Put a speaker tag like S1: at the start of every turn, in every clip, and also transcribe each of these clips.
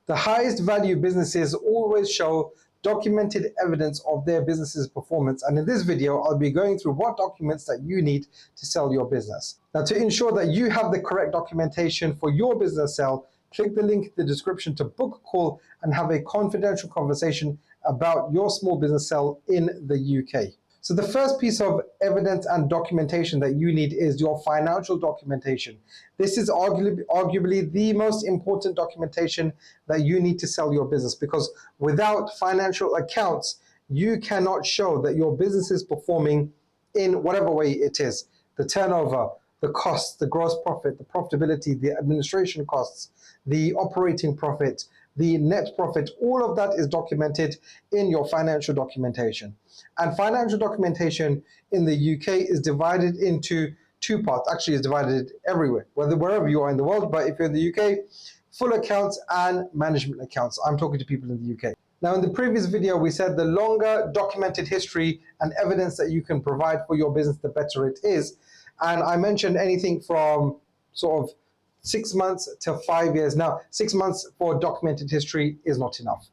S1: The highest value businesses always show documented evidence of their business's performance, and in this video I'll be going through what documents that you need to sell your business. Now, to ensure that you have the correct documentation for your business sale, click the link in the description to book a call and have a confidential conversation about your small business sale in the UK. So the first piece of evidence and documentation that you need is your financial documentation. This is arguably the most important documentation that you need to sell your business, because without financial accounts, you cannot show that your business is performing in whatever way it is. The turnover, the costs, the gross profit, the profitability, the administration costs, the operating profit, the net profit, all of that is documented in your financial documentation. And financial documentation in the UK is divided into two parts. Actually, it's divided everywhere, wherever you are in the world. But if you're in the UK, full accounts and management accounts. I'm talking to people in the UK. Now, in the previous video, we said the longer documented history and evidence that you can provide for your business, the better it is. And I mentioned anything from sort of 6 months to 5 years. Now, 6 months for documented history is not enough.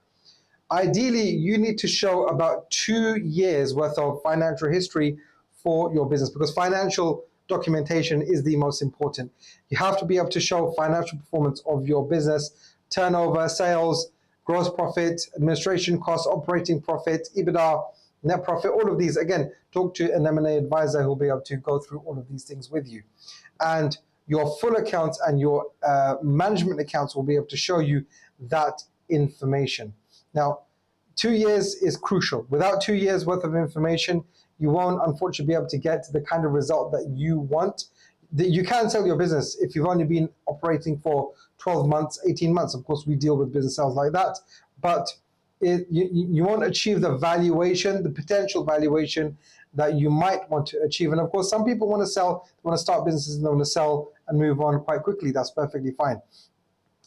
S1: Ideally, you need to show about 2 years worth of financial history for your business, because financial documentation is the most important. You have to be able to show financial performance of your business, turnover, sales, gross profit, administration costs, operating profit, EBITDA, net profit, all of these. Again, talk to an M&A advisor who will be able to go through all of these things with you. And your full accounts and your management accounts will be able to show you that information. Now, 2 years is crucial. Without 2 years worth of information, you won't unfortunately be able to get the kind of result that you want. You can sell your business if you've only been operating for 12 months, 18 months. Of course, we deal with business sales like that, but you won't achieve the valuation, the potential valuation that you might want to achieve. And of course, some people want to sell, want to start businesses and they want to sell and move on quite quickly. That's perfectly fine.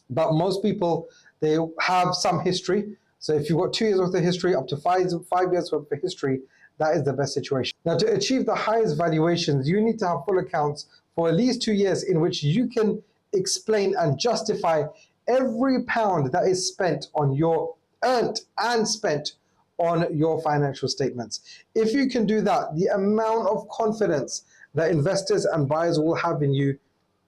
S1: But most people, they have some history. So if you've got 2 years worth of history, up to five years worth of history, that is the best situation. Now, to achieve the highest valuations, you need to have full accounts for at least 2 years in which you can explain and justify every pound that is spent on your earned and spent on your financial statements. If you can do that, the amount of confidence that investors and buyers will have in you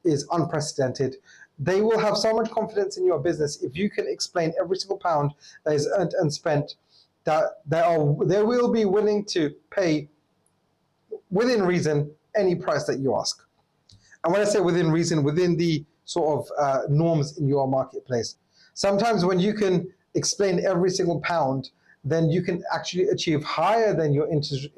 S1: is unprecedented. They will have so much confidence in your business if you can explain every single pound that is earned and spent, that they will be willing to pay within reason any price that you ask. And when I say within reason, within the sort of norms in your marketplace. Sometimes when you can explain every single pound, then you can actually achieve higher than your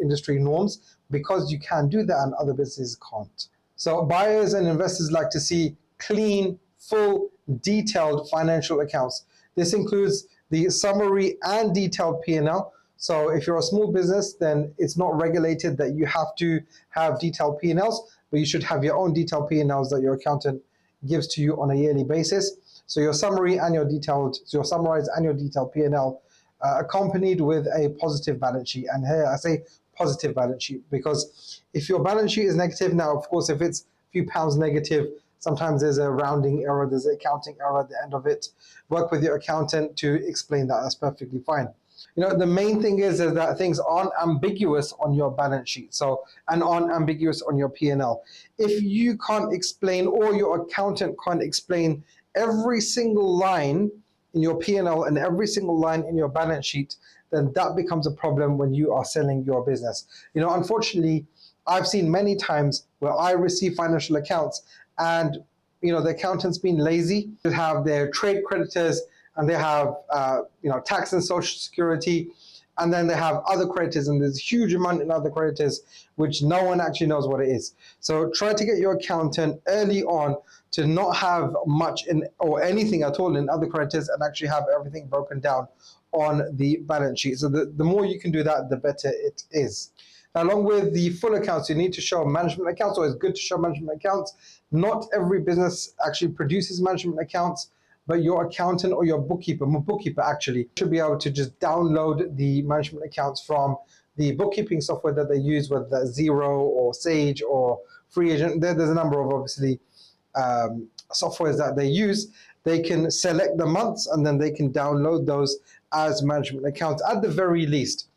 S1: industry norms, because you can do that and other businesses can't. So buyers and investors like to see clean, full, detailed financial accounts. This includes the summary and detailed P&L. So if you're a small business, then it's not regulated that you have to have detailed P&Ls, but you should have your own detailed P&Ls that your accountant gives to you on a yearly basis. So your summary and your summarized and your detailed P&L accompanied with a positive balance sheet. And here I say positive balance sheet, because if your balance sheet is negative, now of course if it's a few pounds negative, sometimes there's a rounding error, there's an accounting error at the end of it. Work with your accountant to explain that. That's perfectly fine. You know, the main thing is that things aren't ambiguous on your balance sheet, and aren't ambiguous on your P&L. If you can't explain, or your accountant can't explain every single line in your P&L and every single line in your balance sheet, then that becomes a problem when you are selling your business. You know, unfortunately, I've seen many times where I receive financial accounts and, you know, the accountant's been lazy. They have their trade creditors and they have, tax and social security, and then they have other creditors, and there's a huge amount in other creditors which no one actually knows what it is. So try to get your accountant early on to not have much in, or anything at all, in other creditors, and actually have everything broken down on the balance sheet. So the more you can do that, the better it is. Now, along with the full accounts, you need to show management accounts. So it's good to show management accounts. Not every business actually produces management accounts, but your accountant or your bookkeeper actually should be able to just download the management accounts from the bookkeeping software that they use, whether that's Xero or Sage or Free Agent. There's a number of obviously softwares that they use, they can select the months and then they can download those as management accounts at the very least.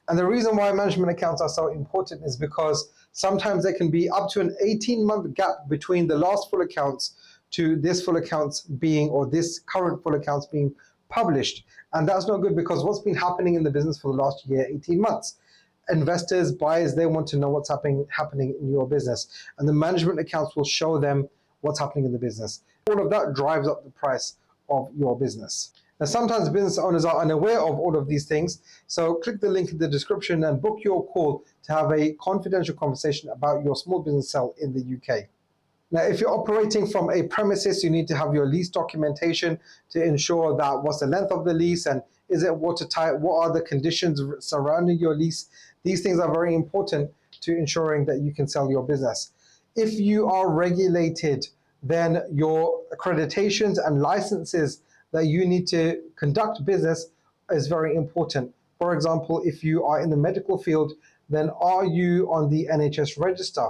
S1: And the reason why management accounts are so important is because sometimes there can be up to an 18-month gap between the last full accounts to this full accounts being, or this current full accounts being published. And that's not good, because what's been happening in the business for the last year, 18 months? Investors, buyers, they want to know what's happening in your business. And the management accounts will show them what's happening in the business. All of that drives up the price of your business. Now, sometimes business owners are unaware of all of these things, so click the link in the description and book your call to have a confidential conversation about your small business sale in the UK. Now, if you're operating from a premises, you need to have your lease documentation to ensure that what's the length of the lease and is it watertight, what are the conditions surrounding your lease. These things are very important to ensuring that you can sell your business. If you are regulated, then your accreditations and licenses that you need to conduct business is very important. For example, if you are in the medical field, then are you on the NHS register?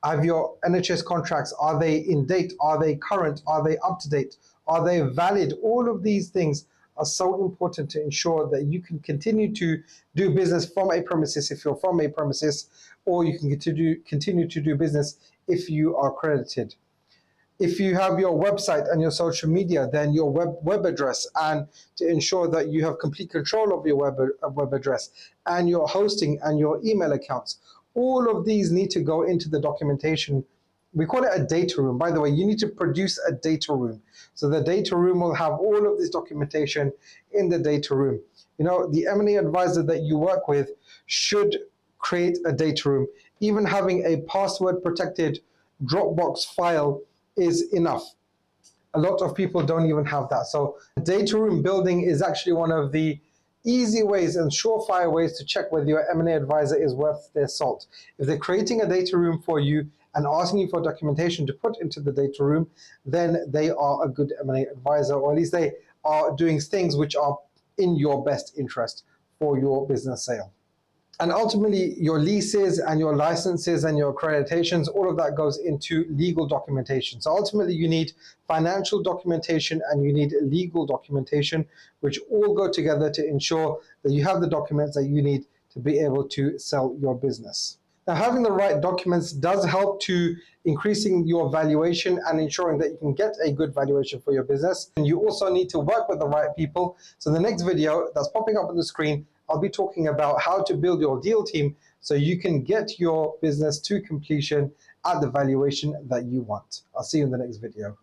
S1: Have your NHS contracts, are they in date? Are they current? Are they up to date? Are they valid? All of these things are so important to ensure that you can continue to do business from a premises if you're from a premises, or you can continue to do business if you are accredited. If you have your website and your social media, then your web address, and to ensure that you have complete control of your web address and your hosting and your email accounts. All of these need to go into the documentation. We call it a data room. By the way, you need to produce a data room. So the data room will have all of this documentation in the data room. You know, the M&A advisor that you work with should create a data room. Even having a password protected Dropbox file is enough. A lot of people don't even have that. So data room building is actually one of the easy ways and surefire ways to check whether your M&A advisor is worth their salt. If they're creating a data room for you and asking you for documentation to put into the data room, then they are a good M&A advisor, or at least they are doing things which are in your best interest for your business sale. And ultimately, your leases and your licenses and your accreditations, all of that goes into legal documentation. So ultimately, you need financial documentation and you need legal documentation, which all go together to ensure that you have the documents that you need to be able to sell your business. Now, having the right documents does help to increasing your valuation and ensuring that you can get a good valuation for your business. And you also need to work with the right people. So the next video that's popping up on the screen, I'll be talking about how to build your deal team so you can get your business to completion at the valuation that you want. I'll see you in the next video.